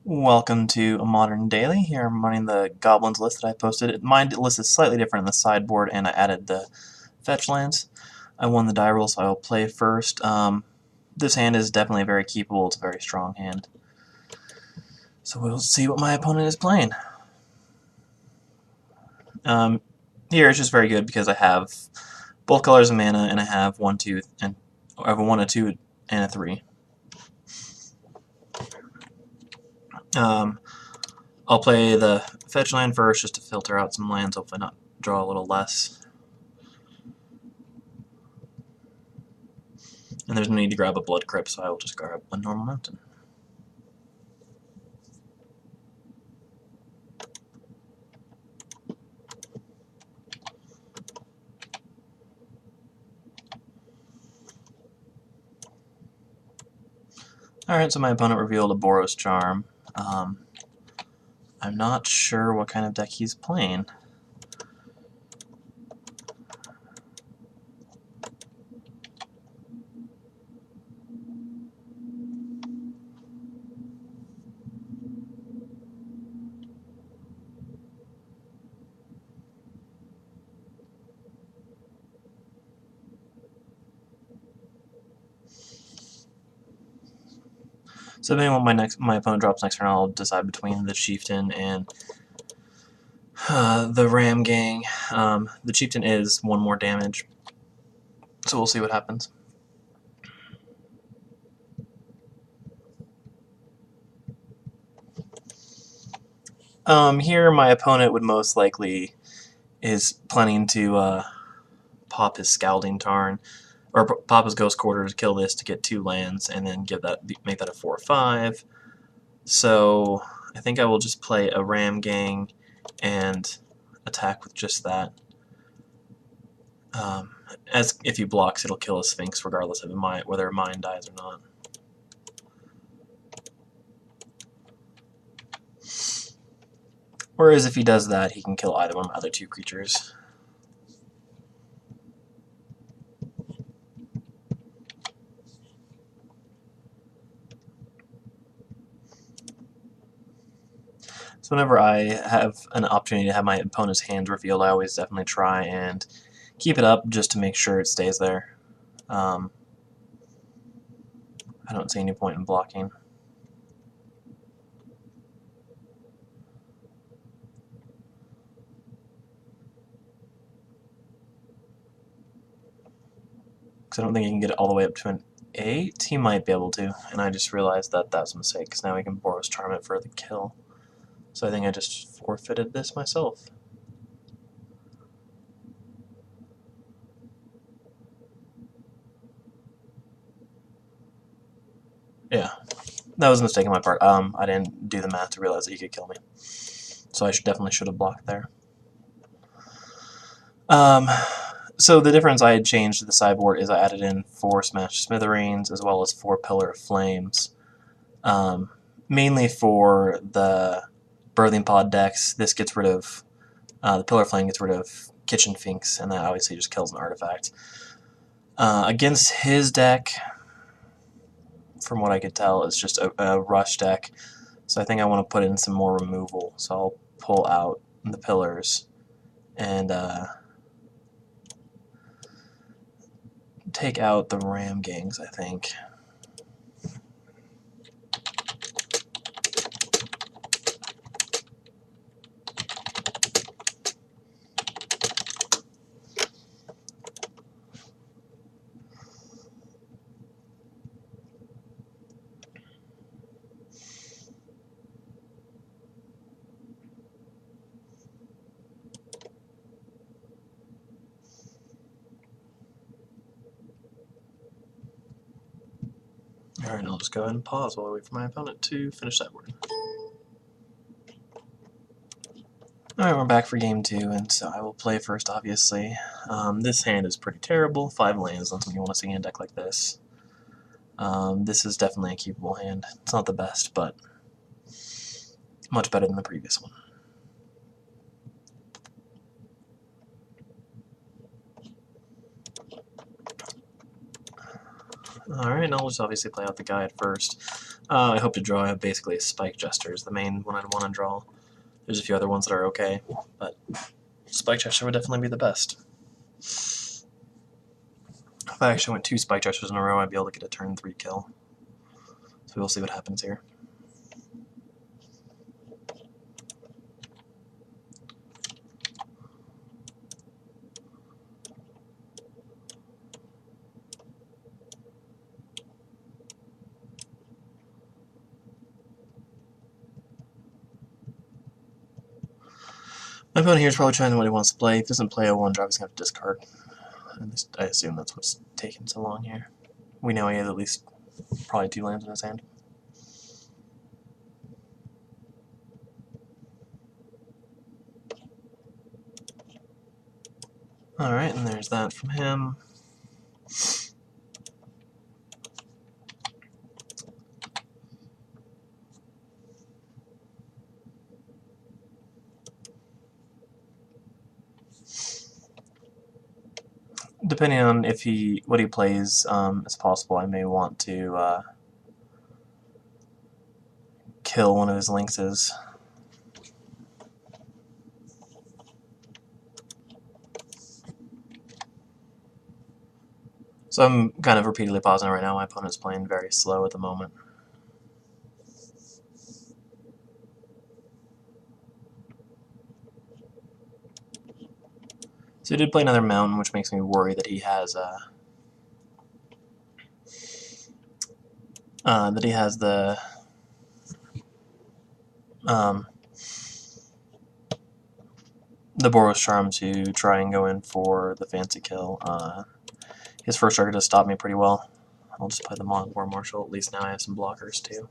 Welcome to a Modern Daily. Here I'm running the Goblins list that I posted. My list is slightly different in the sideboard, and I added the fetch lands. I won the die roll, so I will play first. This hand is definitely very keepable. It's a very strong hand. So we'll see what my opponent is playing. Here it's just very good because I have both colors of mana, and I have 1, 2, and I have a 1, a 2, and a 3. I'll play the fetch land first just to filter out some lands, hopefully not draw a little less. And there's no need to grab a blood crypt, so I will just grab a normal mountain. Alright, so my opponent revealed a Boros Charm. I'm not sure what kind of deck he's playing. So depending on what my opponent drops next turn, I'll decide between the Chieftain and the Ram Gang. The Chieftain is 1 more damage, so we'll see what happens. Here my opponent would most likely is planning to pop his Scalding Tarn, or pop his Ghost Quarters, kill this to get 2 lands, and then make that a 4/5. So I think I will just play a Ram Gang and attack with just that. As if he blocks, it'll kill a Sphinx regardless of whether mine dies or not. Whereas if he does that, he can kill either one of my other 2 creatures. So whenever I have an opportunity to have my opponent's hand revealed, I always definitely try and keep it up just to make sure it stays there. I don't see any point in blocking. Because I don't think he can get it all the way up to an 8. He might be able to, and I just realized that that's a mistake, because now we can Boros Charm it for the kill. So I think I just forfeited this myself. Yeah, that was a mistake on my part. I didn't do the math to realize that he could kill me. So I definitely should have blocked there. So the difference I had changed to the sideboard is I added in 4 Smash Smithereens as well as 4 Pillar of Flames. Mainly for the Birthing Pod decks, this gets rid of, the Pillar of Flame gets rid of Kitchen Finks, and that obviously just kills an artifact. Against his deck, from what I could tell, it's just a rush deck. So I think I want to put in some more removal. So I'll pull out the pillars and take out the Ram Gangs, I think. Alright, I'll just go ahead and pause while I wait for my opponent to finish that word. Alright, we're back for game 2, and so I will play first, obviously. This hand is pretty terrible. 5 lands, not something you want to see in a deck like this. This is definitely a keepable hand. It's not the best, but much better than the previous one. Alright, I'll just obviously play out the guide first. I hope to draw. I have basically Spike Jester is the main one I'd want to draw. There's a few other ones that are okay, but Spike Jester would definitely be the best. If I actually went 2 Spike Jesters in a row, I'd be able to get a turn 3 kill. So we'll see what happens here. My opponent here is probably trying to know what he wants to play. If he doesn't play a 1-drop, he's going to have to discard. At least I assume that's what's taking so long here. We know he has at least probably 2 lands in his hand. Alright, and there's that from him. Depending on what he plays, it's possible I may want to kill one of his lynxes. So I'm kind of repeatedly pausing right now. My opponent's playing very slow at the moment. So he did play another mountain, which makes me worry that he has the Boros Charm to try and go in for the fancy kill. His first target does stop me pretty well. I'll just play the War Marshal. At least now I have some blockers too.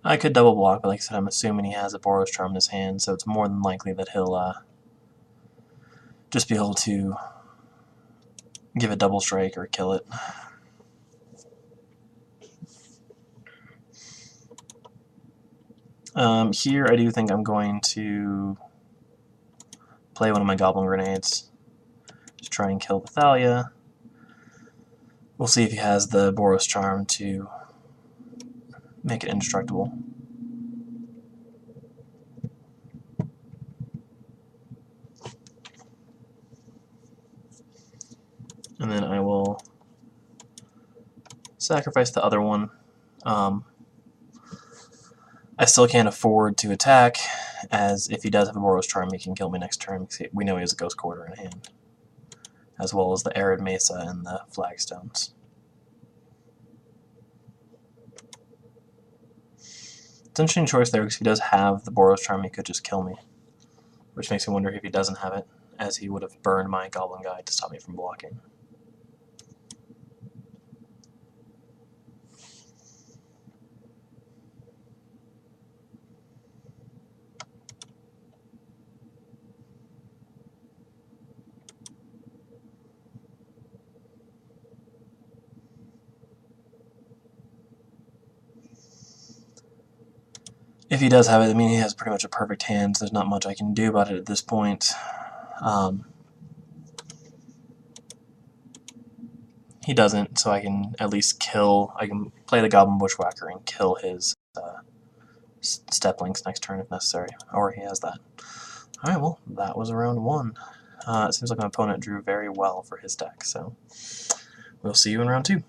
I could double block, but like I said, I'm assuming he has a Boros Charm in his hand, so it's more than likely that he'll just be able to give a double strike or kill it. Here I do think I'm going to play one of my Goblin Grenades to try and kill Thalia. We'll see if he has the Boros Charm to make it indestructible. And then I will sacrifice the other one. I still can't afford to attack, as if he does have a Boros Charm, he can kill me next turn. We know he has a Ghost Quarter in hand, as well as the Arid Mesa and the Flagstones. It's an interesting choice there, because if he does have the Boros Charm, he could just kill me, which makes me wonder if he doesn't have it, as he would have burned my Goblin Guide to stop me from blocking. If he does have it, I mean, he has pretty much a perfect hand, so there's not much I can do about it at this point. He doesn't, so I can at least I can play the Goblin Bushwhacker and kill his Step Links next turn if necessary, or he has that. Alright, well, that was round 1. It seems like my opponent drew very well for his deck, so we'll see you in round 2.